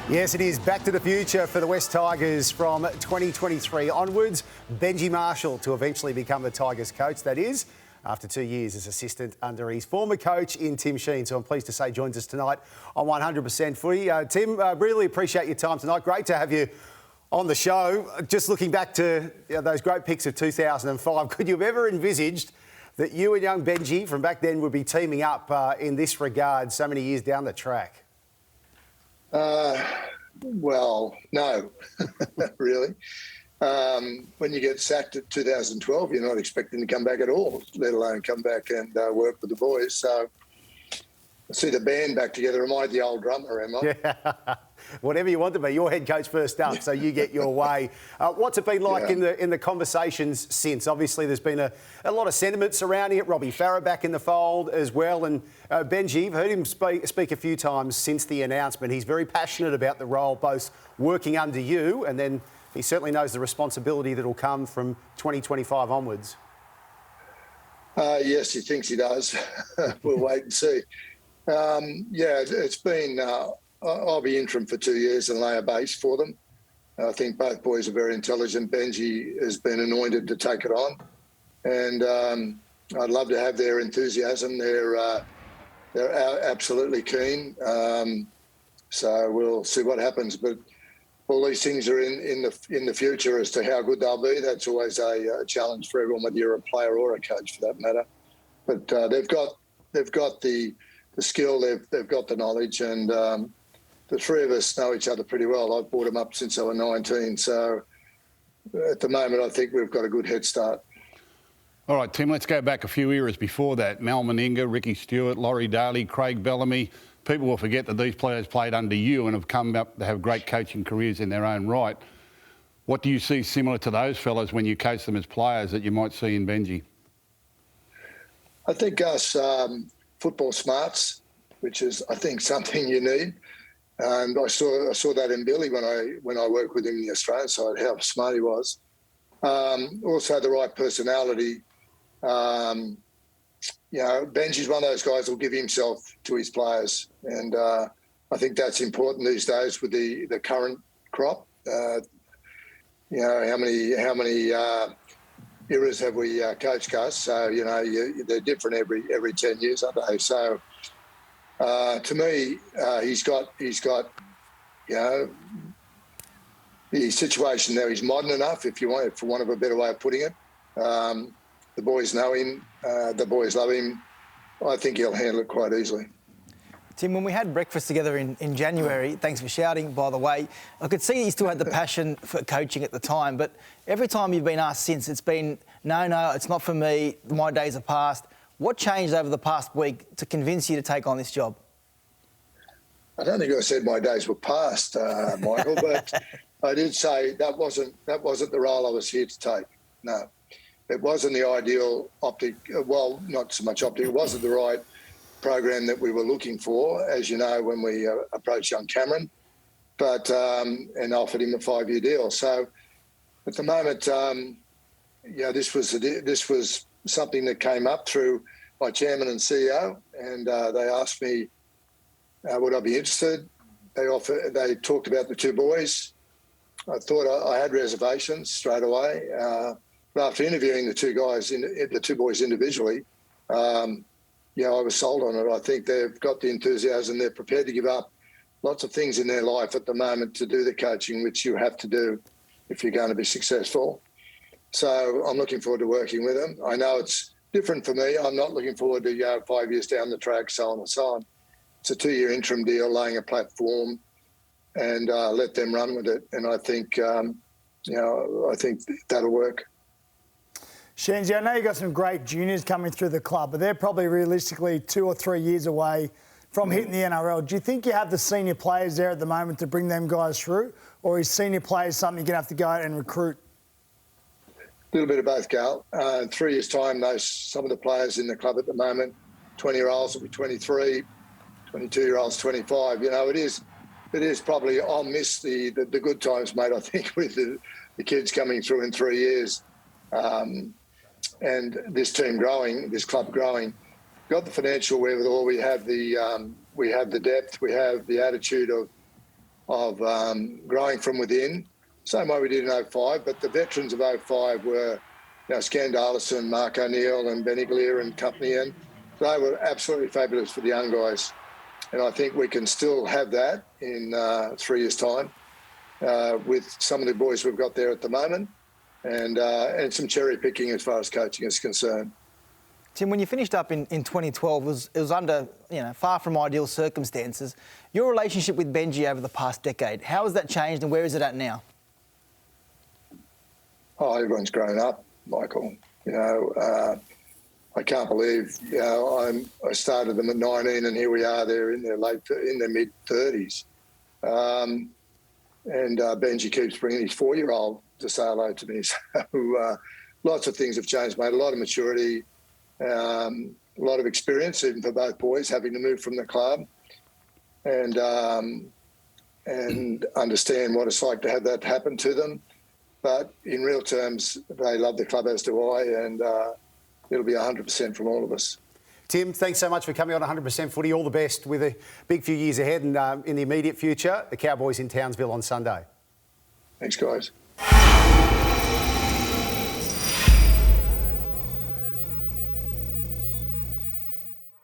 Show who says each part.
Speaker 1: Yes, it is back to the future for the West Tigers from 2023 onwards. Benji Marshall to eventually become the Tigers coach, that is, after 2 years as assistant under his former coach in Tim Sheens, who I'm pleased to say joins us tonight on 100% Footy. Tim, really appreciate your time tonight. Great to have you on the show. Just looking back to those great picks of 2005, could you have ever envisaged that you and young Benji from back then would be teaming up in this regard so many years down the track?
Speaker 2: Well, no, really. When you get sacked at 2012, you're not expecting to come back at all, let alone come back and work with the boys. So I see the band back together. Am I the old drummer, am I?
Speaker 1: Yeah. Whatever you want to be. Your head coach first up, so you get your way. What's it been like in the conversations since? Obviously, there's been a lot of sentiment surrounding it. Robbie Farah back in the fold as well. And Benji, you've heard him speak a few times since the announcement. He's very passionate about the role, both working under you, and then he certainly knows the responsibility that will come from 2025 onwards.
Speaker 2: Yes, he thinks he does. We'll wait and see. It's been... I'll be interim for 2 years and lay a base for them. I think both boys are very intelligent. Benji has been anointed to take it on. And I'd love to have their enthusiasm. They're absolutely keen. So we'll see what happens. But all these things are in the future as to how good they'll be. That's always a challenge for everyone, whether you're a player or a coach for that matter. But they've got the skill, they've got the knowledge, and the three of us know each other pretty well. I've brought them up since they were 19. So at the moment, I think we've got a good head start.
Speaker 3: All right, Tim, let's go back a few eras before that. Mal Meninga, Ricky Stewart, Laurie Daly, Craig Bellamy. People will forget that these players played under you and have come up to have great coaching careers in their own right. What do you see similar to those fellas when you coach them as players that you might see in Benji?
Speaker 2: I think us football smarts, which is, I think, something you need. And I saw that in Billy when I worked with him in the Australian side, how smart he was. Also the right personality. Benji's one of those guys who'll give himself to his players, and I think that's important these days with the current crop. How many eras have we coached, Gus? So they're different every 10 years, aren't they? So. To me, he's got the situation now. He's modern enough, if you want, for want of a better way of putting it. The boys know him. The boys love him. I think he'll handle it quite easily.
Speaker 4: Tim, when we had breakfast together in January, thanks for shouting, by the way, I could see you still had the passion for coaching at the time, but every time you've been asked since, it's been, no, it's not for me, my days are past. What changed over the past week to convince you to take on this job?
Speaker 2: I don't think I said my days were past, Michael, but I did say that wasn't the role I was here to take. No, it wasn't the ideal optic. Well, not so much optic. It wasn't the right program that we were looking for, as you know, when we approached young Cameron, but and offered him a 5-year deal. So at the moment, this was something that came up through my chairman and CEO, and they asked me, would I be interested? They talked about the two boys. I thought I had reservations straight away. But after interviewing the two boys individually, I was sold on it. I think they've got the enthusiasm. They're prepared to give up lots of things in their life at the moment to do the coaching, which you have to do if you're going to be successful. So I'm looking forward to working with them. I know it's different for me. I'm not looking forward to 5 years down the track, so on and so on. It's a 2-year interim deal, laying a platform, and let them run with it. And I think, I think that'll work.
Speaker 5: Sheens, I know you've got some great juniors coming through the club, but they're probably realistically 2 or 3 years away from hitting the NRL. Do you think you have the senior players there at the moment to bring them guys through, or is senior players something you're going to have to go out and recruit?
Speaker 2: A little bit of both, Gal. In 3 years' time, some of the players in the club at the moment, 20-year-olds will be 23, 22-year-olds 25. It is probably, I'll miss the good times, mate, I think, with the kids coming through in 3 years. And this team growing, this club growing. Got the financial wherewithal. We have the depth. We have the attitude of of growing from within. Same way we did in 05, but the veterans of 05 were, Scandalison, Mark O'Neill and Benny Glear and company, and they were absolutely fabulous for the young guys. And I think we can still have that in 3 years' time with some of the boys we've got there at the moment, and some cherry picking as far as coaching is concerned.
Speaker 4: Tim, when you finished up in 2012, it was under far from ideal circumstances. Your relationship with Benji over the past decade, how has that changed and where is it at now?
Speaker 2: Oh, everyone's grown up, Michael. I can't believe I started them at 19 and here we are. They're in their mid 30s, and Benji keeps bringing his 4-year-old to say hello to me. So lots of things have changed, mate. A lot of maturity, a lot of experience, even for both boys, having to move from the club and understand what it's like to have that happen to them. But in real terms, they love the club, as do I, and it'll be 100% from all of us.
Speaker 1: Tim, thanks so much for coming on 100% Footy. All the best with a big few years ahead and in the immediate future. The Cowboys in Townsville on Sunday.
Speaker 2: Thanks, guys.